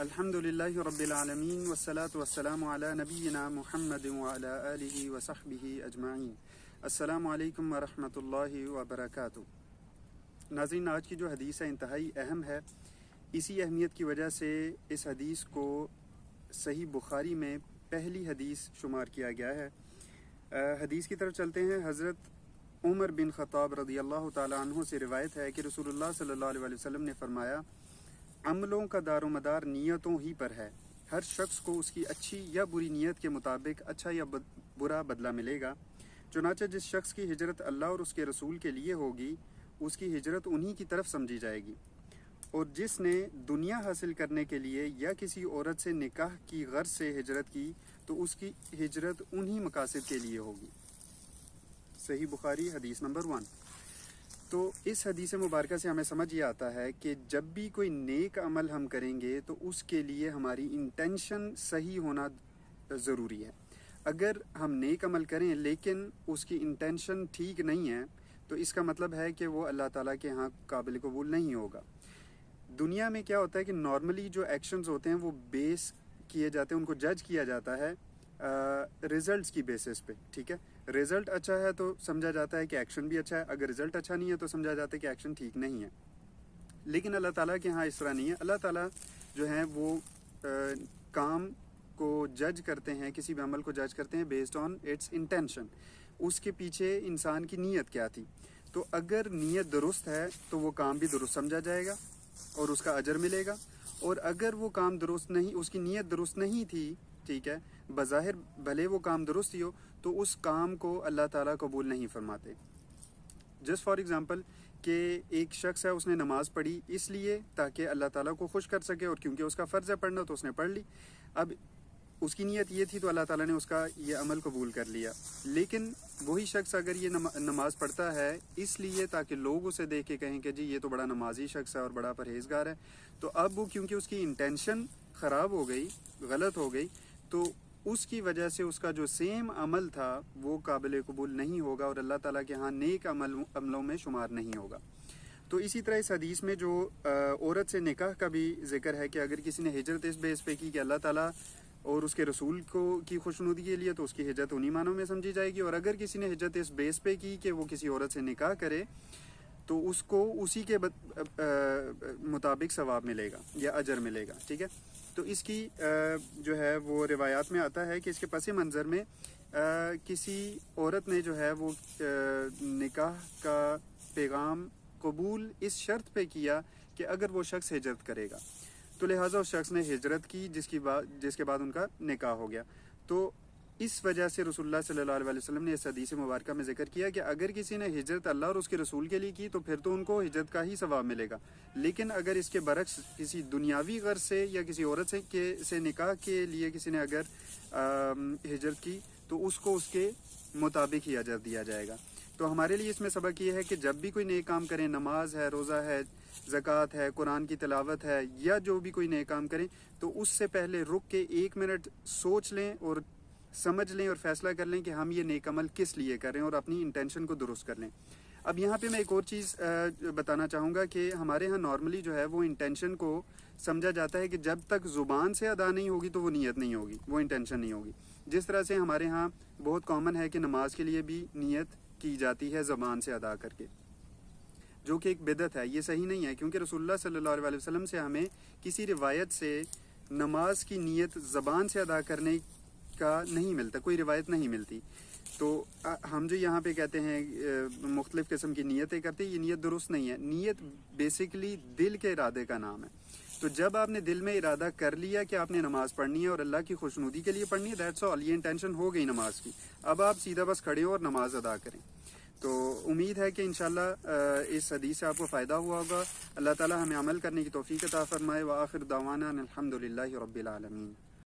الحمدللہ رب العالمین والصلاة والسلام علی نبینا محمد وعلی آلہ وصحبہ اجمعین۔ السلام علیکم ورحمۃ اللہ وبرکاتہ۔ ناظرین، آج کی جو حدیث ہے انتہائی اہم ہے۔ اسی اہمیت کی وجہ سے اس حدیث کو صحیح بخاری میں پہلی حدیث شمار کیا گیا ہے۔ حدیث کی طرف چلتے ہیں۔ حضرت عمر بن خطاب رضی اللہ تعالی عنہ سے روایت ہے کہ رسول اللہ صلی اللہ علیہ وسلم نے فرمایا، عملوں کا دار و مدار نیتوں ہی پر ہے۔ ہر شخص کو اس کی اچھی یا بری نیت کے مطابق اچھا یا برا بدلہ ملے گا۔ چنانچہ جس شخص کی ہجرت اللہ اور اس کے رسول کے لیے ہوگی، اس کی ہجرت انہی کی طرف سمجھی جائے گی، اور جس نے دنیا حاصل کرنے کے لیے یا کسی عورت سے نکاح کی غرض سے ہجرت کی تو اس کی ہجرت انہی مقاصد کے لیے ہوگی۔ صحیح بخاری حدیث نمبر 1۔ تو اس حدیث مبارکہ سے ہمیں سمجھ یہ آتا ہے کہ جب بھی کوئی نیک عمل ہم کریں گے تو اس کے لیے ہماری انٹینشن صحیح ہونا ضروری ہے۔ اگر ہم نیک عمل کریں لیکن اس کی انٹینشن ٹھیک نہیں ہے تو اس کا مطلب ہے کہ وہ اللہ تعالیٰ کے ہاں قابل قبول نہیں ہوگا۔ دنیا میں کیا ہوتا ہے کہ نارملی جو ایکشنز ہوتے ہیں وہ بیس کیے جاتے ہیں، ان کو جج کیا جاتا ہے ریزلٹس کی بیسس پہ، ٹھیک ہے۔ رزلٹ اچھا ہے تو سمجھا جاتا ہے کہ ایکشن بھی اچھا ہے، اگر رزلٹ اچھا نہیں ہے تو سمجھا جاتا ہے کہ ایکشن ٹھیک نہیں ہے۔ لیکن اللہ تعالیٰ کے ہاں اس طرح نہیں ہے۔ اللہ تعالیٰ جو ہیں وہ کام کو جج کرتے ہیں، کسی بھی عمل کو جج کرتے ہیں بیسڈ آن اٹس انٹینشن، اس کے پیچھے انسان کی نیت کیا تھی۔ تو اگر نیت درست ہے تو وہ کام بھی درست سمجھا جائے گا اور اس کا اجر ملے گا، اور اگر وہ کام درست نہیں، اس کی نیت درست نہیں تھی، ٹھیک ہے، بظاہر بھلے وہ کام درست ہی ہو تو اس کام کو اللہ تعالیٰ قبول نہیں فرماتے۔ جسٹ فار ایگزامپل کہ ایک شخص ہے، اس نے نماز پڑھی اس لیے تاکہ اللہ تعالیٰ کو خوش کر سکے، اور کیونکہ اس کا فرض ہے پڑھنا تو اس نے پڑھ لی۔ اب اس کی نیت یہ تھی تو اللہ تعالیٰ نے اس کا یہ عمل قبول کر لیا۔ لیکن وہی شخص اگر یہ نماز پڑھتا ہے اس لیے تاکہ لوگ اسے دیکھ کے کہیں کہ جی یہ تو بڑا نمازی شخص ہے اور بڑا پرہیزگار ہے، تو اب وہ کیونکہ اس کی انٹینشن خراب ہو گئی، غلط ہو گئی، تو اس کی وجہ سے اس کا جو سیم عمل تھا وہ قابل قبول نہیں ہوگا اور اللہ تعالیٰ کے ہاں نیک عملوں میں شمار نہیں ہوگا۔ تو اسی طرح اس حدیث میں جو عورت سے نکاح کا بھی ذکر ہے کہ اگر کسی نے ہجرت اس بیس پہ کی کہ اللہ تعالیٰ اور اس کے رسول کی خوشنودی کے لیے، تو اس کی ہجرت انہی معنوں میں سمجھی جائے گی، اور اگر کسی نے ہجرت اس بیس پہ کی کہ وہ کسی عورت سے نکاح کرے تو اس کو اسی کے مطابق ثواب ملے گا یا اجر ملے گا، ٹھیک ہے۔ تو اس کی جو ہے وہ روایات میں آتا ہے کہ اس کے پس منظر میں کسی عورت نے جو ہے وہ نکاح کا پیغام قبول اس شرط پہ کیا کہ اگر وہ شخص ہجرت کرے گا، تو لہٰذا اس شخص نے ہجرت کی جس کے بعد ان کا نکاح ہو گیا۔ تو اس وجہ سے رسول اللہ صلی اللہ علیہ وسلم نے اس حدیث مبارکہ میں ذکر کیا کہ اگر کسی نے ہجرت اللہ اور اس کے رسول کے لیے کی تو پھر تو ان کو ہجرت کا ہی ثواب ملے گا، لیکن اگر اس کے برعکس کسی دنیاوی غرض سے یا کسی عورت سے نکاح کے لیے کسی نے اگر ہجرت کی تو اس کو اس کے مطابق ہی اجر دیا جائے گا۔ تو ہمارے لیے اس میں سبق یہ ہے کہ جب بھی کوئی نیک کام کریں، نماز ہے، روزہ ہے، زکوٰۃ ہے، قرآن کی تلاوت ہے، یا جو بھی کوئی نیک کام کریں، تو اس سے پہلے رک کے 1 منٹ سوچ لیں اور سمجھ لیں اور فیصلہ کر لیں کہ ہم یہ نیک عمل کس لیے کر رہے ہیں، اور اپنی انٹینشن کو درست کر لیں۔ اب یہاں پہ میں ایک اور چیز بتانا چاہوں گا کہ ہمارے ہاں نارملی جو ہے وہ انٹینشن کو سمجھا جاتا ہے کہ جب تک زبان سے ادا نہیں ہوگی تو وہ نیت نہیں ہوگی، وہ انٹینشن نہیں ہوگی۔ جس طرح سے ہمارے ہاں بہت کامن ہے کہ نماز کے لیے بھی نیت کی جاتی ہے زبان سے ادا کر کے، جو کہ ایک بدعت ہے، یہ صحیح نہیں ہے، کیونکہ رسول اللہ صلی اللہ علیہ وسلم سے ہمیں کسی روایت سے نماز کی نیت زبان سے ادا کرنے کا نہیں ملتا، کوئی روایت نہیں ملتی۔ تو ہم جو یہاں پہ کہتے ہیں مختلف قسم کی نیتیں کرتے ہیں، یہ نیت درست نہیں ہے۔ نیت بیسیکلی دل کے ارادے کا نام ہے۔ تو جب آپ نے دل میں ارادہ کر لیا کہ آپ نے نماز پڑھنی ہے اور اللہ کی خوشنودی کے لیے پڑھنی ہے، دیٹس آل، یہ انٹینشن ہو گئی نماز کی۔ اب آپ سیدھا بس کھڑے ہو اور نماز ادا کریں۔ تو امید ہے کہ انشاءاللہ اس حدیث سے آپ کو فائدہ ہوا ہوگا۔ اللہ تعالی ہمیں عمل کرنے کی توفیق عطا فرمائے۔ وآخر دعوانا الحمدللہ رب العالمین۔